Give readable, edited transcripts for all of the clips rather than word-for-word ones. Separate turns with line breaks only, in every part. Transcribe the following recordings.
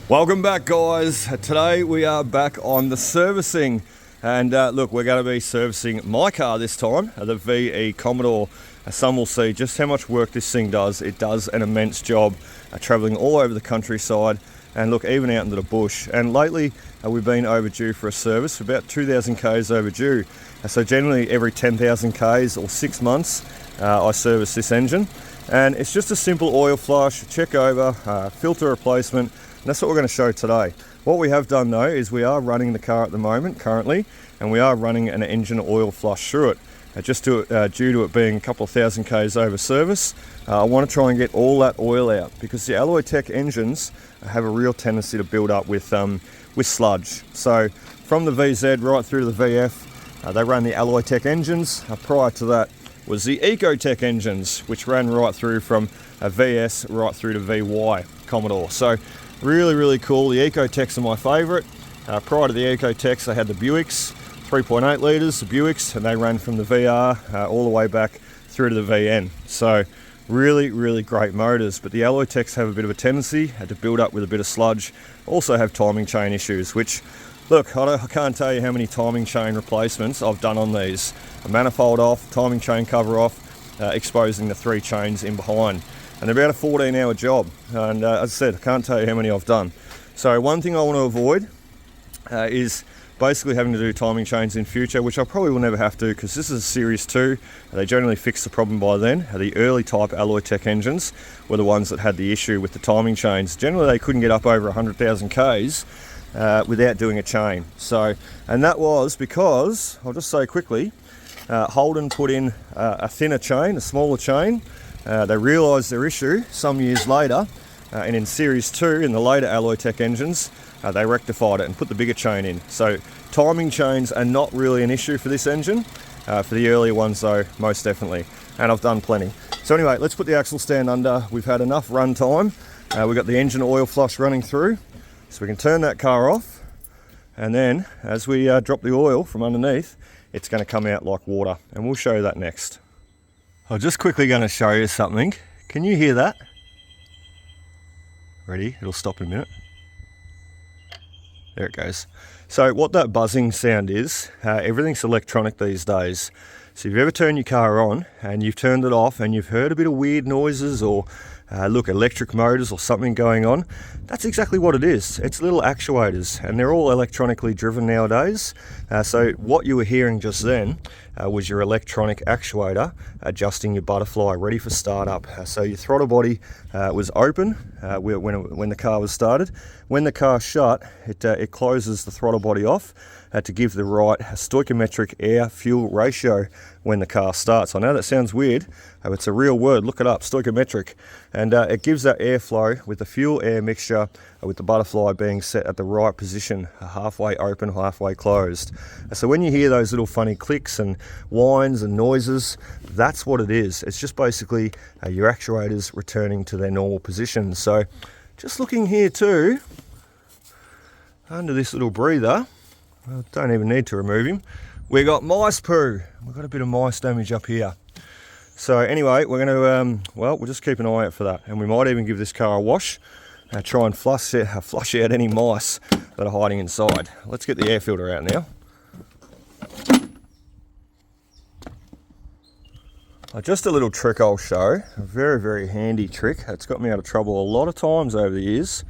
Welcome back, guys. Today we are back on the servicing, and look, we're going to be servicing my car this time, the VE Commodore. Some will see just how much work this thing does. It does an immense job travelling all over the countryside and look, even out into the bush. And lately we've been overdue for a service, about 2,000 k's overdue. So generally every 10,000 k's or 6 months I service this engine, and it's just a simple oil flush, check over, filter replacement. That's what we're going to show today. What we have done though is we are running the car at the moment currently, and we are running an engine oil flush through it. Just due to it being a couple of thousand k's over service, I want to try and get all that oil out, because the Alloy Tech engines have a real tendency to build up with sludge. So from the VZ right through to the VF, they ran the Alloy Tech engines. Prior to that was the Ecotech engines, which ran right through from a VS right through to VY Commodore. So really cool. The Ecotechs are my favourite. Prior to the Ecotechs, they had the Buicks, 3.8 litres, the Buicks, and they ran from the VR all the way back through to the VN. So really great motors, but the Alloy Techs have a bit of a tendency to build up with a bit of sludge. Also have timing chain issues, which, look, I can't tell you how many timing chain replacements I've done on these. A manifold off, timing chain cover off, exposing the 3 chains in behind. And they're about a 14-hour job, and as I said, I can't tell you how many I've done. So one thing I want to avoid is basically having to do timing chains in future, which I probably will never have to, because this is a Series 2. They generally fixed the problem by then. The early type Alloy Tech engines were the ones that had the issue with the timing chains. Generally they couldn't get up over 100,000 Ks without doing a chain. So, and that was because, I'll just say quickly, Holden put in a thinner chain, a smaller chain. They realised their issue some years later, and in Series 2, in the later Alloy Tech engines, they rectified it and put the bigger chain in. So timing chains are not really an issue for this engine. For the earlier ones though, most definitely, and I've done plenty. So anyway, let's put the axle stand under. We've had enough run time. We've got the engine oil flush running through, so we can turn that car off, and then as we drop the oil from underneath, it's going to come out like water, and we'll show you that next. I'm just quickly going to show you something. Can you hear that? Ready? It'll stop in a minute. There it goes. So what that buzzing sound is, everything's electronic these days. So if you ever turn your car on and you've turned it off and you've heard a bit of weird noises or look, electric motors or something going on, that's exactly what it is. It's little actuators, and they're all electronically driven nowadays. So what you were hearing just then was your electronic actuator adjusting your butterfly ready for startup. So your throttle body was open when the car was started. When the car's shut, it closes the throttle body off to give the right stoichiometric air-fuel ratio when the car starts. I know that sounds weird, but it's a real word. Look it up, stoichiometric. And it gives that airflow with the fuel-air mixture with the butterfly being set at the right position, halfway open, halfway closed. So when you hear those little funny clicks and whines and noises, that's what it is. It's just basically your actuators returning to their normal position. So just looking here too, under this little breather, I don't even need to remove him. We got mice poo. We've got a bit of mice damage up here. So anyway, we're going to, well, we'll just keep an eye out for that. And we might even give this car a wash, try and flush out any mice that are hiding inside. Let's get the air filter out now. Just a little trick I'll show, a very handy trick. It's got me out of trouble a lot of times over the years.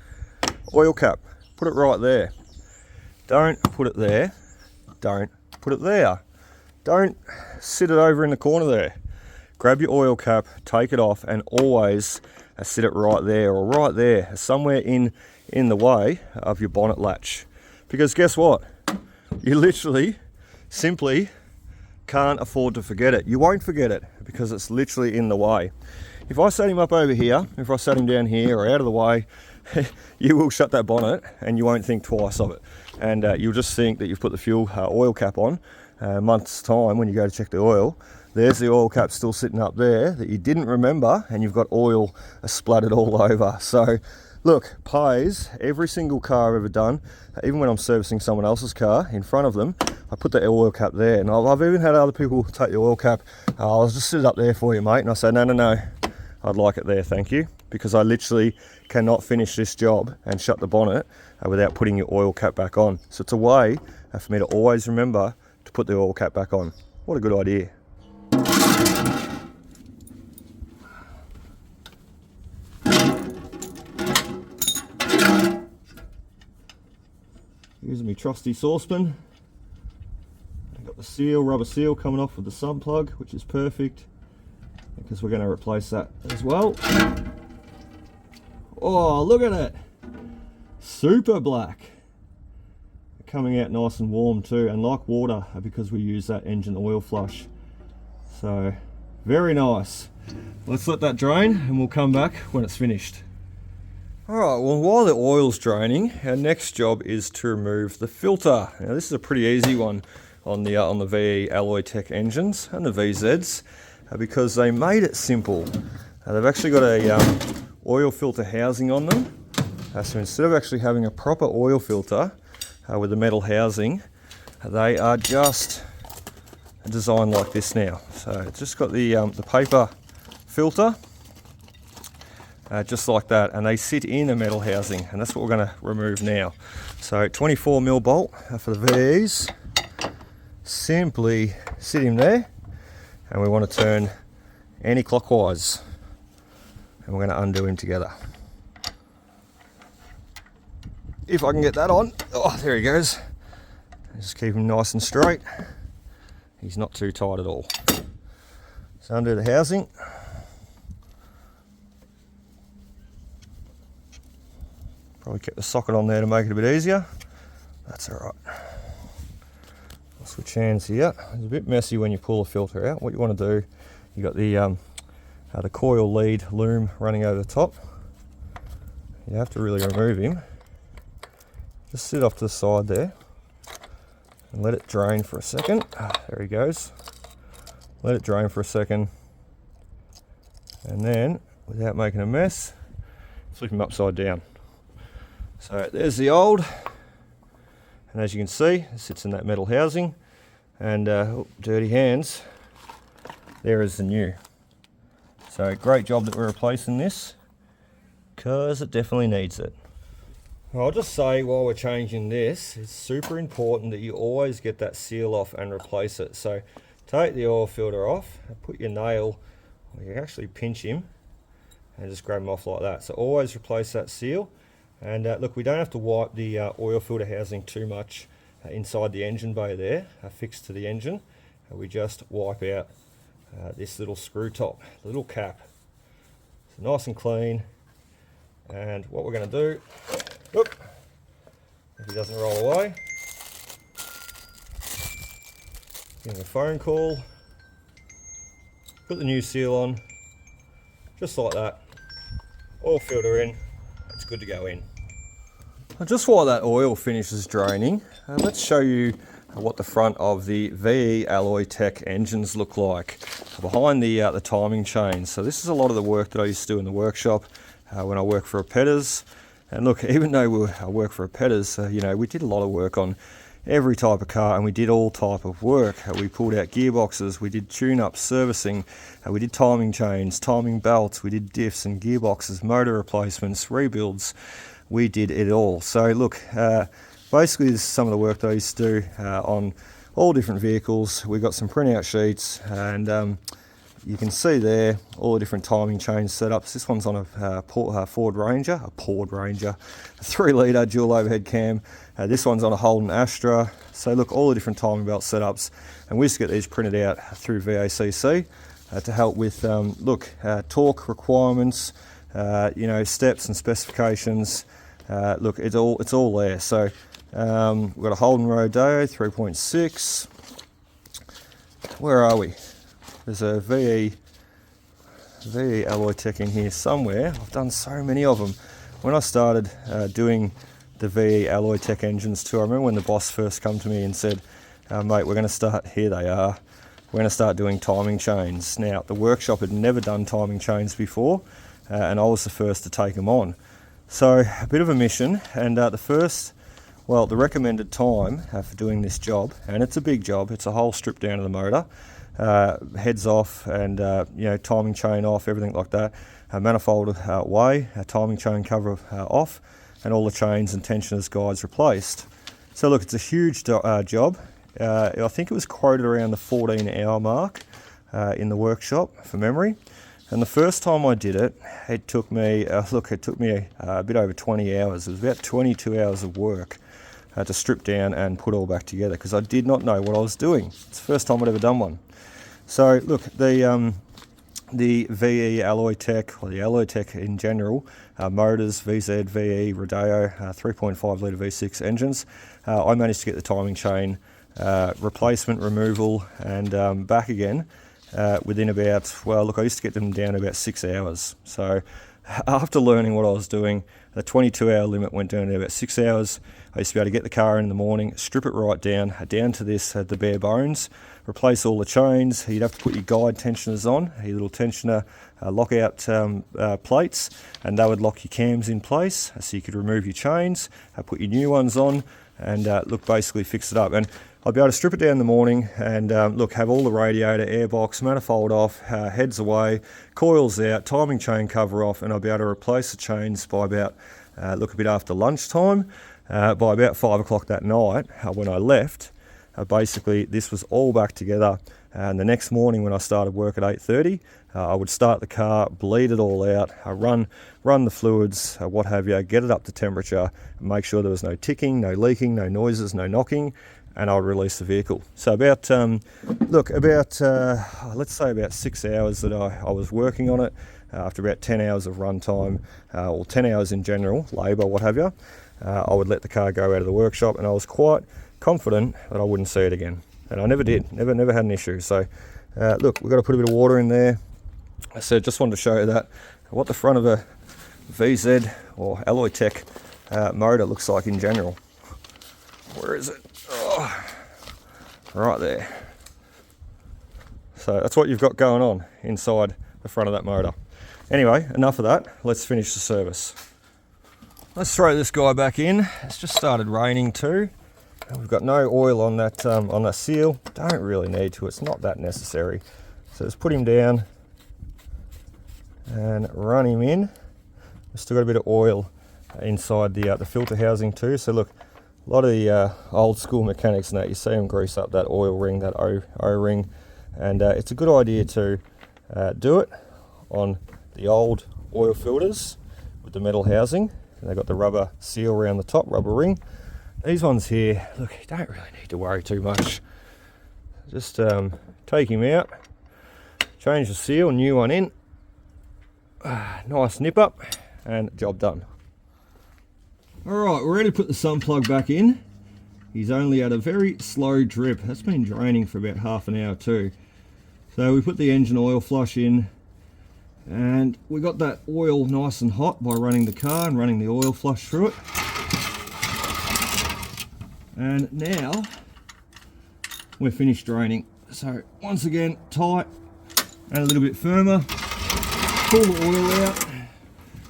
Oil cap, put it right there. Don't put it there, don't put it there. Don't sit it over in the corner there. Grab your oil cap, take it off, and always sit it right there, or right there, somewhere in the way of your bonnet latch. Because guess what? You literally, simply can't afford to forget it. You won't forget it because it's literally in the way. If I set him up over here, if I set him down here or out of the way, you will shut that bonnet and you won't think twice of it. And you'll just think that you've put the fuel oil cap on a month's time when you go to check the oil. There's the oil cap still sitting up there that you didn't remember, and you've got oil splattered all over. So look, pays every single car I've ever done, even when I'm servicing someone else's car in front of them, I put the oil cap there. And I've even had other people take the oil cap, I'll just sit it up there for you, mate. And I say, no, I'd like it there, thank you. because I literally cannot finish this job and shut the bonnet without putting your oil cap back on. So it's a way for me to always remember to put the oil cap back on. What a good idea. Using my trusty saucepan. I've got the seal, rubber seal coming off with the sump plug, which is perfect because we're going to replace that as well. Oh, look at it! Super black. Coming out nice and warm too, and like water because we use that engine oil flush. So, very nice. Let's let that drain and we'll come back when it's finished. Alright, well while the oil's draining, our next job is to remove the filter. Now this is a pretty easy one on the VE Alloy Tech engines and the VZs because they made it simple. They've actually got a oil filter housing on them. So instead of actually having a proper oil filter with the metal housing, they are just designed like this now. So it's just got the paper filter. Just like that, and they sit in a metal housing, and that's what we're going to remove now. So 24mm bolt for the VEs, simply sit him there, and we want to turn anti-clockwise, and we're going to undo him together. If I can get that on. Oh, there he goes. Just keep him nice and straight. He's not too tight at all. So undo the housing. Probably kept the socket on there to make it a bit easier. That's all right. I'll switch hands here. It's a bit messy when you pull the filter out. What you want to do, you got the coil lead loom running over the top. You have to really remove him. Just sit off to the side there and let it drain for a second. There he goes. Let it drain for a second, and then, without making a mess, flip him upside down. So there's the old, and as you can see, it sits in that metal housing, and dirty hands, there is the new. So great job that we're replacing this, because it definitely needs it. I'll just say while we're changing this, it's super important that you always get that seal off and replace it. So take the oil filter off, put your nail, or you can actually pinch him, and just grab him off like that. So always replace that seal. And look, we don't have to wipe the oil filter housing too much inside the engine bay there, fixed to the engine. We just wipe out this little screw top, the little cap. So nice and clean. And what we're going to do, whoop, if he doesn't roll away, give him a phone call, put the new seal on, just like that, oil filter in. It's good to go in. Just while that oil finishes draining, let's show you what the front of the VE Alloy Tech engines look like behind the timing chain. So this is a lot of the work that I used to do in the workshop when I worked for a Petters. And look, even though I work for a Petters, you know, we did a lot of work on every type of car, and we did all type of work. We pulled out gearboxes, we did tune-ups, servicing, we did timing chains, timing belts, we did diffs and gearboxes, motor replacements, rebuilds. We did it all. So look, basically this is some of the work that I used to do on all different vehicles. We got some printout sheets, and you can see there all the different timing chain setups. This one's on a Ford Ranger, a 3-litre dual overhead cam. This one's on a Holden Astra. So look, all the different timing belt setups, and we just get these printed out through VACC to help with torque requirements, you know, steps and specifications. Look, it's all there. So we've got a Holden Rodeo 3.6. Where are we? There's a VE Alloy Tech in here somewhere. I've done so many of them. When I started doing the VE Alloy Tech engines too, I remember when the boss first come to me and said, mate, we're going to start, here they are, we're going to start doing timing chains. Now, the workshop had never done timing chains before, and I was the first to take them on. So, a bit of a mission, and the recommended time for doing this job, and it's a big job, it's a whole strip down of the motor, heads off and you know, timing chain off, everything like that. manifold away, timing chain cover off, and all the chains and tensioners guides replaced. So look, it's a huge job. I think it was quoted around the 14-hour mark in the workshop for memory. And the first time I did it, it took me, a bit over 20 hours. It was about 22 hours of work to strip down and put all back together, because I did not know what I was doing. It's the first time I'd ever done one. So look, the VE Alloy Tech, or the Alloy Tech in general, motors, VZ, VE, Rodeo, 3.5 litre V6 engines. I managed to get the timing chain replacement, removal, and back again within about, well, look, I used to get them down to about 6 hours. So after learning what I was doing, the 22-hour limit went down to about 6 hours. I used to be able to get the car in the morning, strip it right down to this, the bare bones, replace all the chains. You'd have to put your guide tensioners on, your little tensioner lockout plates, and they would lock your cams in place so you could remove your chains, put your new ones on, and look, basically fix it up. And I'll be able to strip it down in the morning and look, have all the radiator, airbox, manifold off, heads away, coils out, timing chain cover off, and I'll be able to replace the chains by about, look, a bit after lunchtime. By about 5 o'clock that night, when I left, basically this was all back together. And the next morning when I started work at 8:30, I would start the car, bleed it all out, run the fluids, what have you, get it up to temperature, make sure there was no ticking, no leaking, no noises, no knocking, and I would release the vehicle. So about, let's say about 6 hours that I was working on it, after about 10 hours of run time, or 10 hours in general, labour, what have you, I would let the car go out of the workshop, and I was quite confident that I wouldn't see it again. And I never did, never had an issue. So look, we've got to put a bit of water in there. I said, just wanted to show you that, what the front of a VZ or Alloy Tech motor looks like in general. Where is it? Oh, right there. So that's what you've got going on inside the front of that motor. Anyway, enough of that. Let's finish the service. Let's throw this guy back in. It's just started raining too. We've got no oil on that seal. Don't really need to. It's not that necessary. So let's put him down and run him in. We've still got a bit of oil inside the filter housing too. So look, a lot of the old school mechanics and that, you see them grease up that oil ring, that O-ring, and it's a good idea to do it on the old oil filters with the metal housing. And they've got the rubber seal around the top, rubber ring. These ones here, look, you don't really need to worry too much. Just take him out, change the seal, new one in, nice nip up, and job done. Alright, we're ready to put the sun plug back in. He's only at a very slow drip. That's been draining for about half an hour too. So we put the engine oil flush in, and we got that oil nice and hot by running the car and running the oil flush through it. And now we're finished draining. So once again, tight and a little bit firmer. Pull the oil out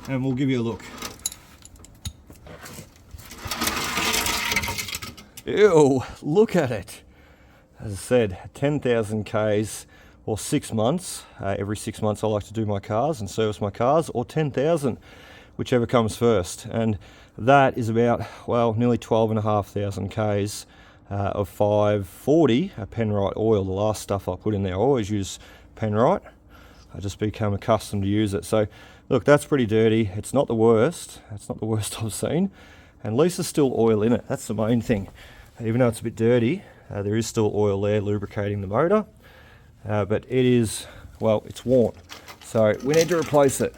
and we'll give you a look. Ew, look at it. As I said, 10,000 Ks or 6 months. Every 6 months I like to do my cars and service my cars, or 10,000, whichever comes first. And that is about, well, nearly 12,500 Ks of 540 Penrite oil. The last stuff I put in there, I always use Penrite. I just become accustomed to use it. So look, that's pretty dirty. It's not the worst. It's not the worst I've seen. And at least there's still oil in it. That's the main thing. Even though it's a bit dirty, there is still oil there lubricating the motor. But it is, well, it's worn. So we need to replace it.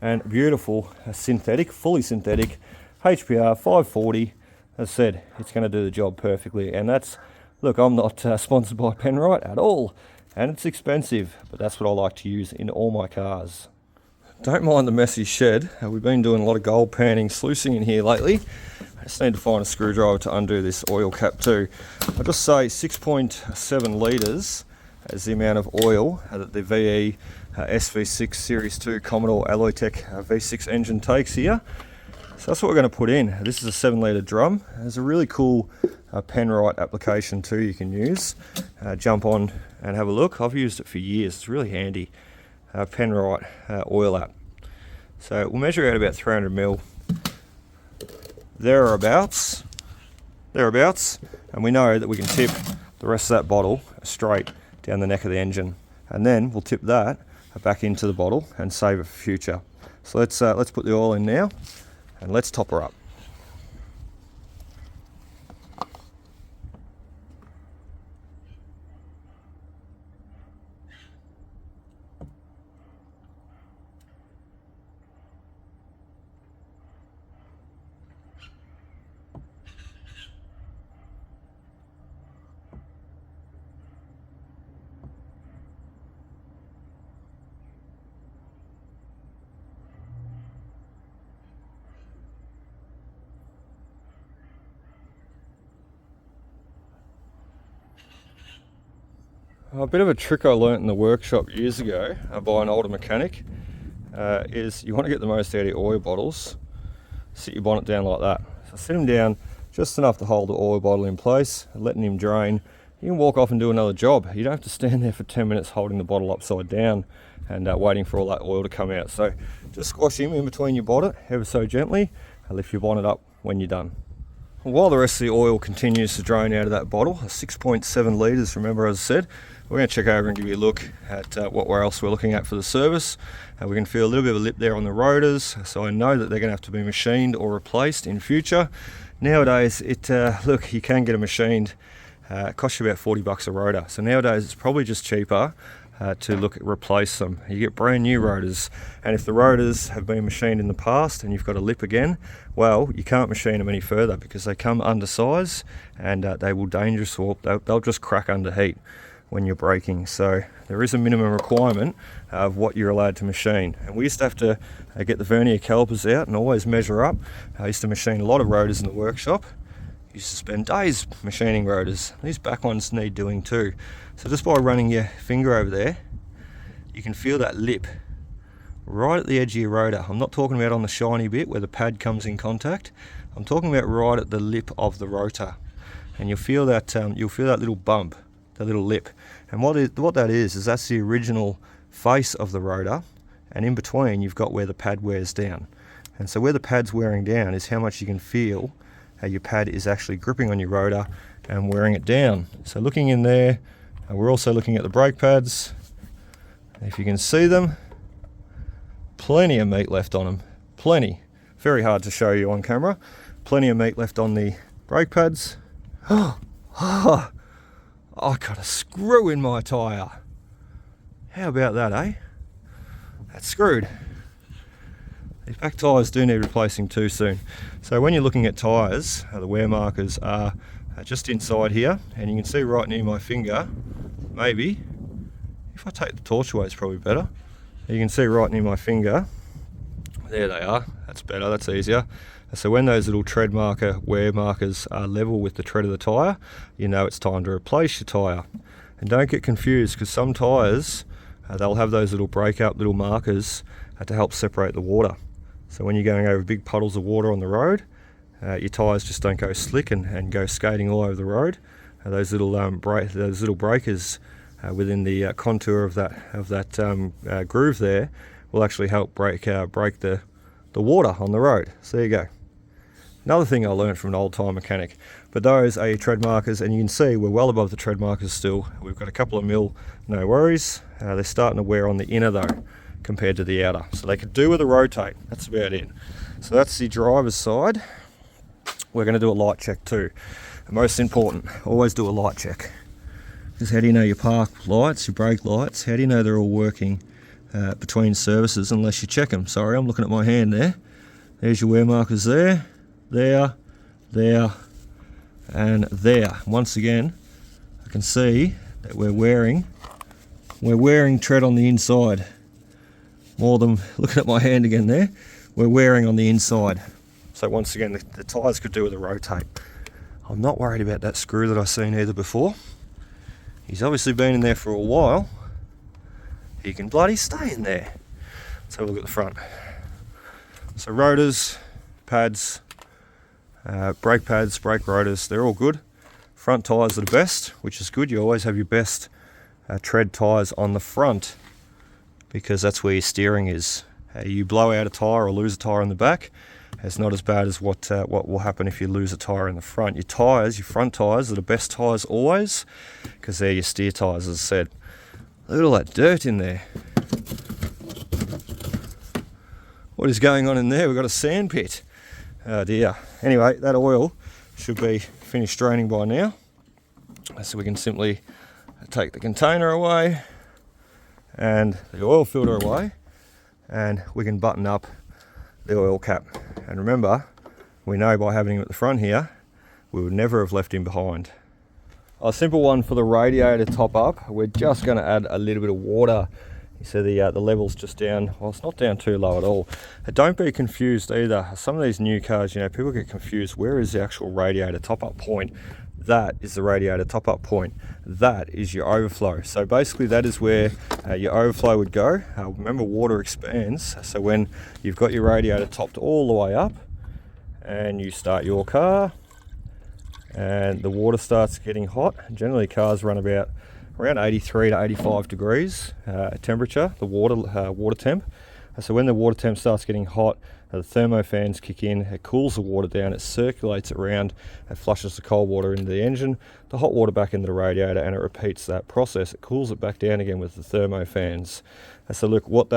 And beautiful, synthetic, fully synthetic, HPR 540. As I said, it's going to do the job perfectly. And that's, look, I'm not sponsored by Penrite at all. And it's expensive, but that's what I like to use in all my cars. Don't mind the messy shed. We've been doing a lot of gold panning, sluicing in here lately. I just need to find a screwdriver to undo this oil cap too. I'll just say 6.7 litres is the amount of oil that the VE SV6 Series 2 Commodore Alloy Tech V6 engine takes here. So that's what we're going to put in. This is a 7 litre drum. There's a really cool Penrite application too you can use. Jump on and have a look. I've used it for years. It's really handy. Penrite oil app. So we'll measure out about 300 mil thereabouts, and we know that we can tip the rest of that bottle straight down the neck of the engine, and then we'll tip that back into the bottle and save it for future. So let's put the oil in now and let's top her up. A bit of a trick I learnt in the workshop years ago by an older mechanic is you want to get the most out of your oil bottles. Sit your bonnet down like that. So sit them down just enough to hold the oil bottle in place, letting him drain. You can walk off and do another job. You don't have to stand there for 10 minutes holding the bottle upside down and waiting for all that oil to come out. So just squash him in between your bonnet ever so gently and lift your bonnet up when you're done. While the rest of the oil continues to drain out of that bottle, 6.7 litres, remember, as I said, we're going to check over and give you a look at what else we're looking at for the service. We can feel a little bit of a lip there on the rotors, so I know that they're going to have to be machined or replaced in future. Nowadays, look, you can get it machined. It costs you about 40 bucks a rotor. So nowadays, it's probably just cheaper to look at replace them. You get brand new rotors, and if the rotors have been machined in the past and you've got a lip again, well, you can't machine them any further because they come undersized and they will dangerous warp. They'll just crack under heat when you're braking. So there is a minimum requirement of what you're allowed to machine. And we used to have to get the vernier calipers out and always measure up. I used to machine a lot of rotors in the workshop. Used to spend days machining rotors. These back ones need doing too. So just by running your finger over there, you can feel that lip right at the edge of your rotor. I'm not talking about on the shiny bit where the pad comes in contact. I'm talking about right at the lip of the rotor. And you'll feel that little bump, the little lip. And what that is that's the original face of the rotor, and in between you've got where the pad wears down. And so where the pad's wearing down is how much you can feel how your pad is actually gripping on your rotor and wearing it down. So looking in there, we're also looking at the brake pads. If you can see them, plenty of meat left on them. Plenty. Very hard to show you on camera. Plenty of meat left on the brake pads. I got a screw in my tyre. How about that, eh? That's screwed. These back tyres do need replacing too soon. So when you're looking at tyres, the wear markers are just inside here, and you can see right near my finger, maybe, if I take the torch away it's probably better. You can see right near my finger, there they are, that's better, that's easier. So when those little tread marker wear markers are level with the tread of the tyre, you know it's time to replace your tyre. And don't get confused, because some tyres, they'll have those little break up little markers to help separate the water. So when you're going over big puddles of water on the road, your tyres just don't go slick and go skating all over the road. Those little breakers within the contour of that groove there will actually help break the water on the road. So there you go. Another thing I learned from an old time mechanic. But those are your tread markers, and you can see we're well above the tread markers still. We've got a couple of mil, no worries. They're starting to wear on the inner though, compared to the outer. So they could do with a rotate, that's about it. So that's the driver's side. We're going to do a light check too. The most important, always do a light check. Because how do you know your park lights, your brake lights, how do you know they're all working between services unless you check them? Sorry, I'm looking at my hand there. There's your wear markers there, there, and there. Once again, I can see that we're wearing tread on the inside. More than looking at my hand again there, we're wearing on the inside. So once again, the tyres could do with a rotate. I'm not worried about that screw that I've seen either before. He's obviously been in there for a while. He can bloody stay in there. Let's have a look at the front. So rotors, pads, brake pads, brake rotors, they're all good. Front tyres are the best, which is good. You always have your best tread tyres on the front, because that's where your steering is. you blow out a tyre or lose a tyre in the back, it's not as bad as what will happen if you lose a tyre in the front. Your tyres, your front tyres, are the best tyres always, because they're your steer tyres, as I said. Look at all that dirt in there. What is going on in there? We've got a sand pit. Oh dear. Anyway, that oil should be finished draining by now. So we can simply take the container away and the oil filter away, and we can button up the oil cap. And remember, we know by having him at the front here, we would never have left him behind. A simple one for the radiator top up. We're just going to add a little bit of water. You see the level's just down. Well, it's not down too low at all. Don't be confused either. Some of these new cars, you know, people get confused. Where is the actual radiator top up point? That is the radiator top up point. That is your overflow. So basically that is where your overflow would go. Remember, water expands. So when you've got your radiator topped all the way up and you start your car and the water starts getting hot, generally cars run about around 83 to 85 degrees temperature, the water temp. So when the water temp starts getting hot, the thermofans kick in, it cools the water down, it circulates around, it flushes the cold water into the engine, the hot water back into the radiator, and it repeats that process. It cools it back down again with the thermofans. So look, what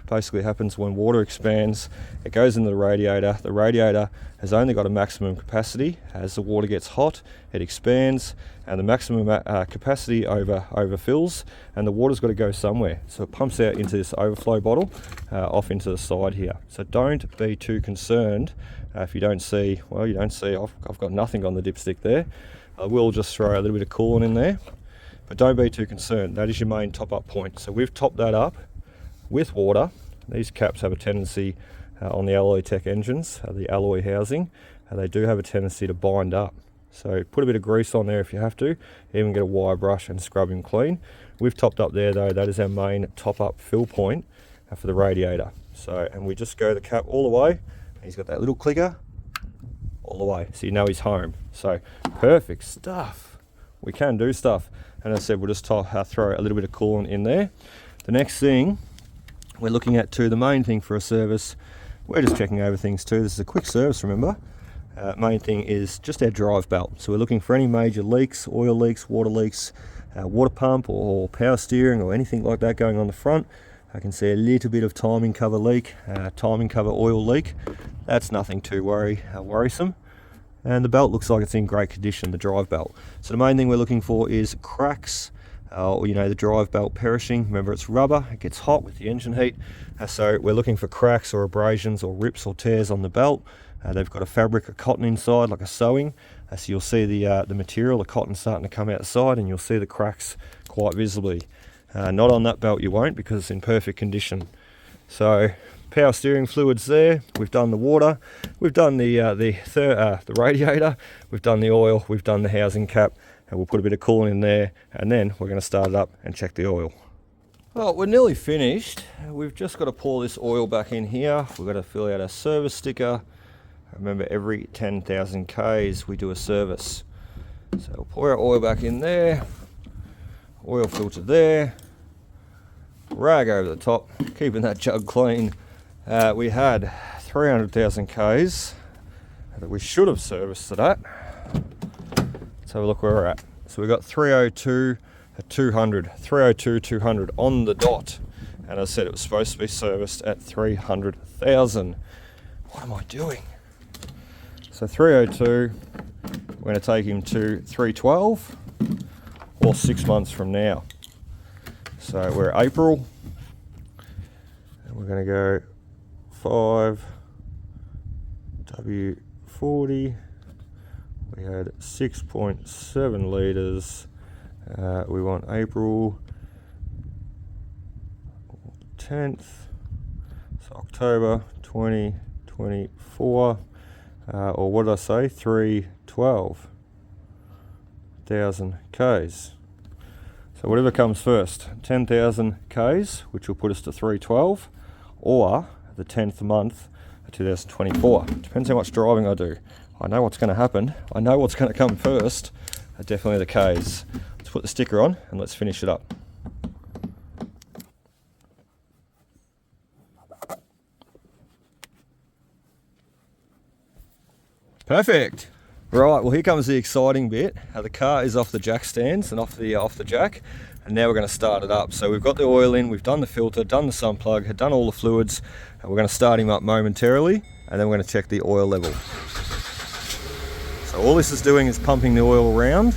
basically happens when water expands, it goes into the radiator. The radiator has only got a maximum capacity. As the water gets hot, it expands, and the maximum capacity overfills, and the water's got to go somewhere. So it pumps out into this overflow bottle, off into the side here. So don't be too concerned if you don't see, well, you don't see, I've got nothing on the dipstick there. I will just throw a little bit of coolant in there. But don't be too concerned, that is your main top up point. So we've topped that up with water. These caps have a tendency on the Alloy Tech engines, the alloy housing, they do have a tendency to bind up. So put a bit of grease on there if you have to, even get a wire brush and scrub him clean. We've topped up there though, that is our main top up fill point for the radiator. So, and we just go the cap all the way, and he's got that little clicker all the way, so you know he's home. So perfect stuff. We can do stuff. And as I said, we'll just throw a little bit of coolant in there. The next thing we're looking at too, the main thing for a service, we're just checking over things too. This is a quick service, remember. Main thing is just our drive belt. So we're looking for any major leaks, oil leaks, water pump or power steering or anything like that going on the front. I can see a little bit of timing cover leak, timing cover oil leak. That's nothing too worrisome. And the belt looks like it's in great condition, the drive belt. So the main thing we're looking for is cracks, or the drive belt perishing. Remember, it's rubber, it gets hot with the engine heat. So we're looking for cracks or abrasions or rips or tears on the belt. They've got a fabric of cotton inside, like a sewing. So you'll see the material, the cotton starting to come outside, and you'll see the cracks quite visibly. Not on that belt you won't, because it's in perfect condition. So power steering fluids there, we've done the water, we've done the radiator, we've done the oil, we've done the housing cap, and we'll put a bit of coolant in there, and then we're going to start it up and check the oil. Well, we're nearly finished. We've just got to pour this oil back in here. We've got to fill out our service sticker. Remember, every 10,000 Ks we do a service. So we'll pour our oil back in there, oil filter there, rag over the top, keeping that jug clean. We had 300,000 Ks that we should have serviced to that. Let's have a look where we're at. So we've got 302 at 200, 302 200 on the dot. And as I said, it was supposed to be serviced at 300,000. What am I doing? So 302, we're going to take him to 312 or 6 months from now. So we're April, and we're going to go 5W40. We had 6.7 litres. We want April 10th, so October 2024, or what did I say, 312,000 Ks. So whatever comes first, 10,000 Ks, which will put us to 312, or the 10th month of 2024. Depends how much driving I do. I know what's going to happen. I know what's going to come first. Definitely the Ks. Let's put the sticker on and let's finish it up. Perfect. Right, well here comes the exciting bit. The car is off the jack stands and off the jack, and now we're going to start it up. So we've got the oil in, we've done the filter, done the sun plug, done all the fluids, and we're going to start him up momentarily, and then we're going to check the oil level. So all this is doing is pumping the oil around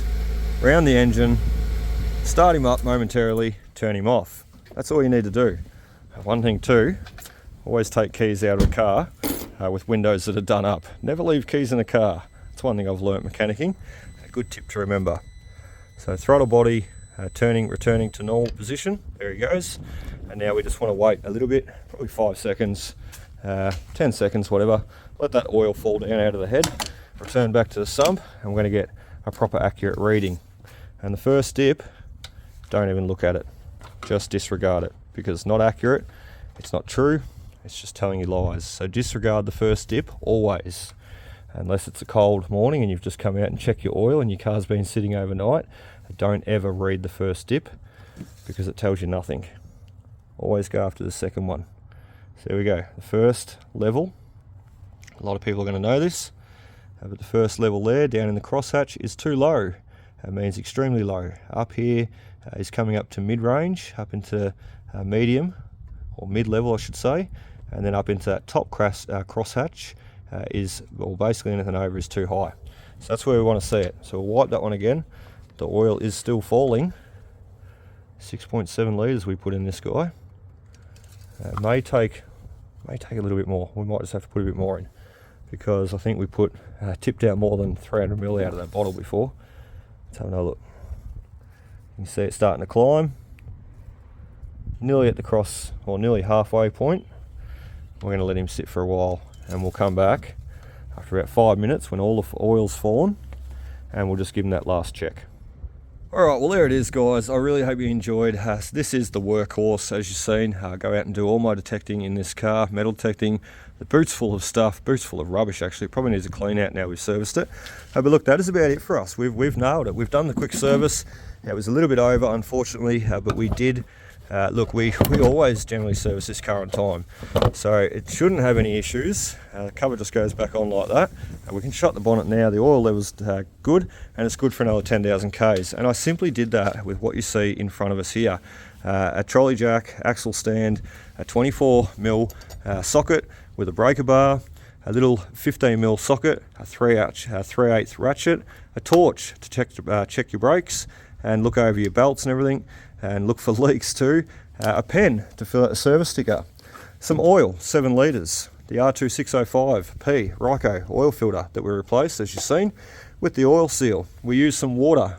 the engine, start him up momentarily, turn him off. That's all you need to do. One thing too, always take keys out of a car with windows that are done up. Never leave keys in a car. That's one thing I've learnt mechanicking. A good tip to remember. So throttle body returning to normal position. There he goes. And now we just want to wait a little bit, probably 5 seconds, 10 seconds, whatever. Let that oil fall down out of the head. Return back to the sump, and we're going to get a proper accurate reading. And the first dip, don't even look at it. Just disregard it, because it's not accurate, it's not true, it's just telling you lies. So disregard the first dip always. Unless it's a cold morning and you've just come out and checked your oil and your car's been sitting overnight, don't ever read the first dip, because it tells you nothing. Always go after the second one. So there we go, the first level. A lot of people are going to know this, but the first level there down in the crosshatch is too low. It means extremely low. Up here is coming up to mid-range, up into medium, or mid-level I should say, and then up into that top crosshatch is, well, basically anything over is too high. So that's where we want to see it. So we'll wipe that one again. The oil is still falling. 6.7 litres we put in this guy. May take a little bit more. We might just have to put a bit more in, because I think we tipped out more than 300 ml out of that bottle before. Let's have another look. You can see it starting to climb. Nearly at the nearly halfway point. We're going to let him sit for a while, and we'll come back after about 5 minutes when all the oil's fallen, and we'll just give him that last check. Alright, well there it is guys. I really hope you enjoyed. This is the workhorse, as you've seen. Go out and do all my detecting in this car, metal detecting. The boot's full of stuff, boot's full of rubbish actually. It probably needs a clean out now we've serviced it. But look, that is about it for us. We've nailed it. We've done the quick service. It was a little bit over unfortunately, but we did. Look, we always generally service this car on time, so it shouldn't have any issues. The cover just goes back on like that. We can shut the bonnet now. The oil level's good, and it's good for another 10,000 Ks. And I simply did that with what you see in front of us here. A trolley jack, axle stand, a 24mm socket with a breaker bar, a little 15mm socket, a 3/8 ratchet, a torch to check your brakes and look over your belts and everything, and look for leaks too, a pen to fill out a service sticker, some oil, 7 litres, the R2605P Ryco oil filter that we replaced, as you've seen, with the oil seal. We used some water,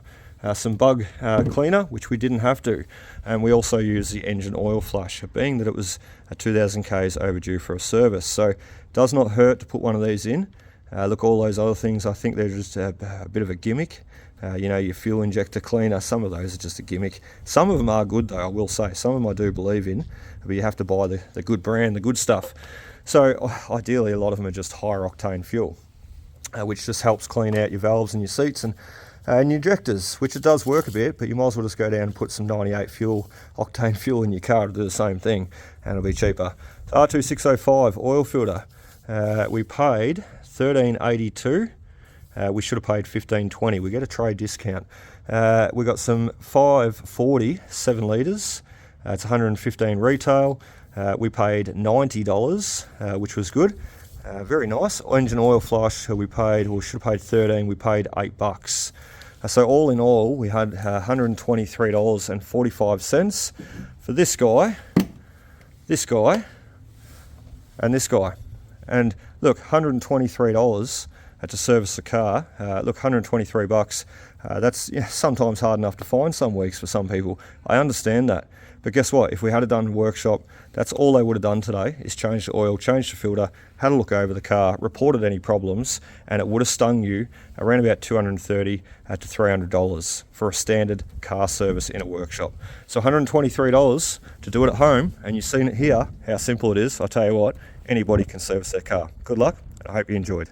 some bug cleaner, which we didn't have to, and we also used the engine oil flush, being that it was 2,000 Ks overdue for a service. So it does not hurt to put one of these in. Look, all those other things, I think they're just a bit of a gimmick. Your fuel injector cleaner, some of those are just a gimmick. Some of them are good though, I will say. Some of them I do believe in, but you have to buy the good brand, the good stuff. So ideally a lot of them are just higher octane fuel, which just helps clean out your valves and your seats and your injectors, which it does work a bit, but you might as well just go down and put some 98 octane fuel in your car to do the same thing, and it'll be cheaper. So R2605 oil filter, we paid $13.82. We should have paid $15.20. We get a trade discount. We got some 540 7 litres. It's 115 retail. We paid $90, which was good. Very nice. Engine oil flush. We should have paid $13. We paid $8. So all in all, we had $123.45 for this guy, and this guy. And look, $123 to service the car. Look, $123. That's sometimes hard enough to find some weeks for some people. I understand that. But guess what? If we had it done in workshop, that's all they would have done today, is change the oil, change the filter, had a look over the car, reported any problems, and it would have stung you around about $230 to $300 for a standard car service in a workshop. So $123 to do it at home, and you've seen it here, how simple it is. I tell you what, anybody can service their car. Good luck, and I hope you enjoyed.